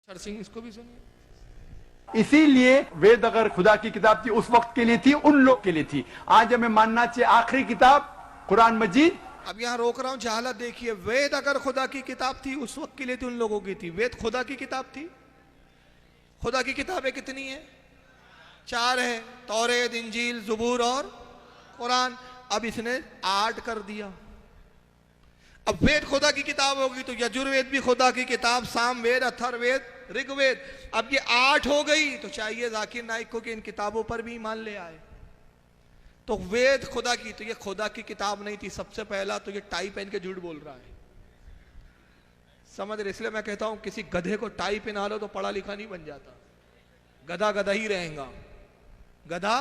सिंह इसको भी सुनिए। इसीलिए वेद अगर खुदा की किताब थी उस वक्त के लिए थी, उन लोग के लिए थी। आज हमें मानना चाहिए आखिरी किताब कुरान मजीद। अब यहां रोक रहा हूं, जहालत देखिए। वेद अगर खुदा की किताब थी उस वक्त के लिए थी, उन लोगों की थी। वेद खुदा की किताब थी। खुदा की किताबें कितनी है? 4 है, तौरेत, इंजील, ज़बूर और कुरान। अब इसने 8 कर दिया। अब वेद खुदा की किताब होगी तो यजुर्वेद भी खुदा की किताब, सामवेद, अथर्ववेद, ऋग्वेद। अब ये 8 हो गई तो चाहिए जाकिर नाइक को कि इन किताबों पर भी ईमान ले आए। तो वेद खुदा की, तो ये खुदा की किताब नहीं थी। सबसे पहला तो ये टाई पहन के झूठ बोल रहा है, समझ रहे? इसलिए मैं कहता हूं किसी गधे को टाई पहना लो तो पढ़ा लिखा नहीं बन जाता, गधा गधा ही रहेगा। गधा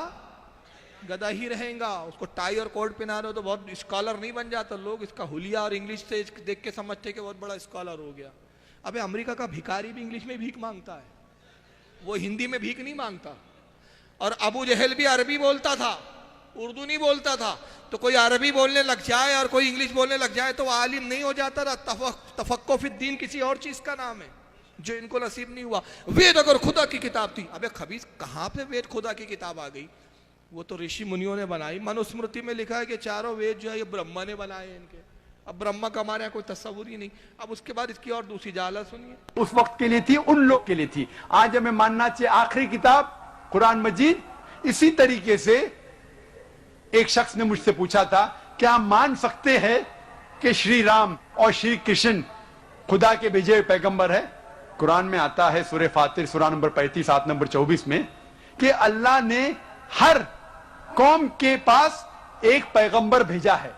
गधा ही रहेगा। उसको टाई और कोट पहना दो तो बहुत स्कॉलर नहीं बन जाता। लोग इसका हुलिया और इंग्लिश से देख के समझते कि बहुत बड़ा स्कॉलर हो गया। अबे अमेरिका का भिखारी भी इंग्लिश में भीख मांगता है, वो हिंदी में भीख नहीं मांगता। और अबू जहल भी अरबी बोलता था, उर्दू नहीं बोलता था। तो कोई अरबी बोलने लग जाए और कोई इंग्लिश बोलने लग जाए तो आलिम नहीं हो जाता ना। तफक्को फिद्दीन किसी और चीज का नाम है जो इनको नसीब नहीं हुआ। वेद अगर खुदा की किताब थी, अबे खबीस कहां पे वेद खुदा की किताब आ गई? वो तो ऋषि मुनियों ने बनाई। मनुस्मृति में लिखा है कि चारों वेद जो है ये ब्रह्मा ने बनाए हैं इनके। अब ब्रह्मा का हमारे यहाँ कोई तस्वुर ही नहीं। अब उसके बाद इसकी और दूसरी जाला सुनिए। उस वक्त के लिए थी, उन लोग के लिए थी। आज हमें मानना चाहिए आखिरी किताब कुरान मजीद। इसी तरीके से एक शख्स ने मुझसे पूछा था, क्या मान सकते हैं कि श्री राम और श्री कृष्ण खुदा के भेजे हुए पैगंबर है? कुरान में आता है सूरह फातिर सूरा नंबर 35 आयत नंबर 24 में कि अल्लाह ने हर कौम के पास एक पैगंबर भेजा है।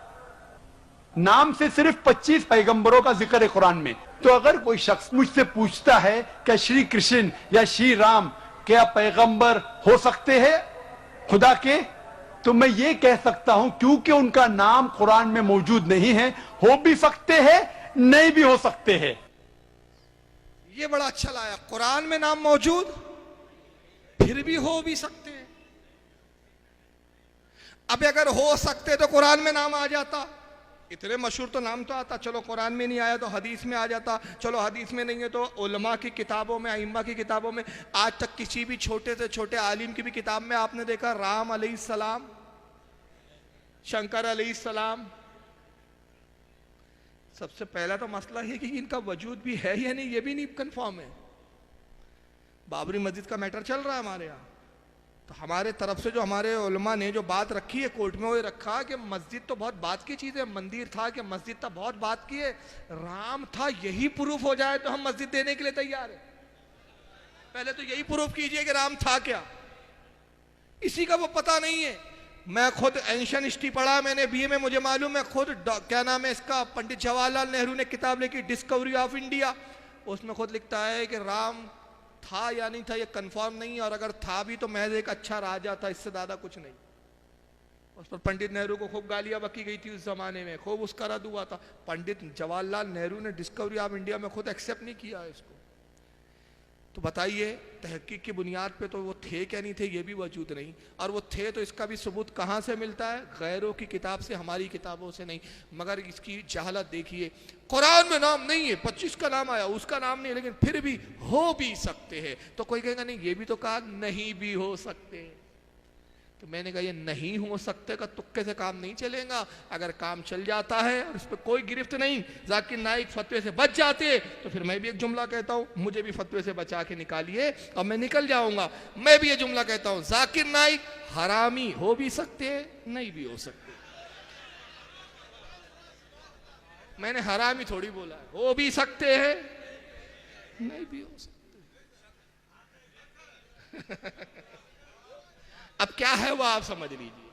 नाम से सिर्फ 25 पैगंबरों का जिक्र है कुरान में। तो अगर कोई शख्स मुझसे पूछता है कि श्री कृष्ण या श्री राम क्या पैगंबर हो सकते हैं खुदा के, तो मैं ये कह सकता हूं क्योंकि उनका नाम कुरान में मौजूद नहीं है, हो भी सकते हैं, नहीं भी हो सकते हैं। ये बड़ा अच्छा लाया, कुरान में नाम मौजूद फिर भी हो भी सकते हैं। अब अगर हो सकते तो कुरान में नाम आ जाता। इतने मशहूर तो नाम तो आता। चलो कुरान में नहीं आया तो हदीस में आ जाता। चलो हदीस में नहीं है तो उलमा की किताबों में, अइम्मा की किताबों में। आज तक किसी भी छोटे से छोटे आलिम की भी किताब में आपने देखा राम अलैहिस्सलाम, शंकर अलैहिस्सलाम। सबसे पहला तो मसला है कि इनका वजूद भी है या नहीं, ये भी नहीं कंफर्म है। बाबरी मस्जिद का मैटर चल रहा है हमारे यहाँ, तो हमारे तरफ से जो हमारे उलमा ने जो बात रखी है कोर्ट में, वो रखा कि मस्जिद तो बहुत बात की चीज़ है। मंदिर था कि मस्जिद था, बहुत बात की है। राम था यही प्रूफ हो जाए तो हम मस्जिद देने के लिए तैयार है। पहले तो यही प्रूफ कीजिए कि राम था क्या। इसी का वो पता नहीं है। मैं खुद एंशियन हिस्ट्री पढ़ा मैंने बीए में, मुझे मालूम है खुद। क्या नाम है इसका, पंडित जवाहरलाल नेहरू ने किताब लिखी डिस्कवरी ऑफ इंडिया। उसमें खुद लिखता है कि राम था या नहीं था ये कंफर्म नहीं, और अगर था भी तो महज एक अच्छा राजा था, इससे ज्यादा कुछ नहीं। उस पर पंडित नेहरू को खूब गालियां बकी गई थी उस जमाने में, खूब उसका रद्द हुआ था। पंडित जवाहरलाल नेहरू ने डिस्कवरी ऑफ इंडिया में खुद एक्सेप्ट नहीं किया इसको। तो बताइए तहकीक की बुनियाद पे तो वो थे क्या नहीं थे, ये भी वजूद नहीं। और वो थे तो इसका भी सबूत कहाँ से मिलता है? गैरों की किताब से, हमारी किताबों से नहीं। मगर इसकी जहालत देखिए, कुरान में नाम नहीं है, 25 का नाम आया, उसका नाम नहीं है, लेकिन फिर भी हो भी सकते हैं। तो कोई कहेगा नहीं, ये भी तो कहा नहीं भी हो सकते। तो मैंने कहा ये नहीं हो सकते का तुक्के से काम नहीं चलेगा। अगर काम चल जाता है और इस पर कोई गिरफ्त नहीं, जाकिर नाइक फतवे से बच जाते, तो फिर मैं भी एक जुमला कहता हूं, मुझे भी फतवे से बचा के निकालिए और मैं निकल जाऊंगा। मैं भी ये जुमला कहता हूं, जाकिर नाइक हरामी हो भी सकते हैं, नहीं भी हो सकते। मैंने हरामी थोड़ी बोला है, हो भी सकते हैं, नहीं भी हो सकते। अब क्या है वो आप समझ लीजिए।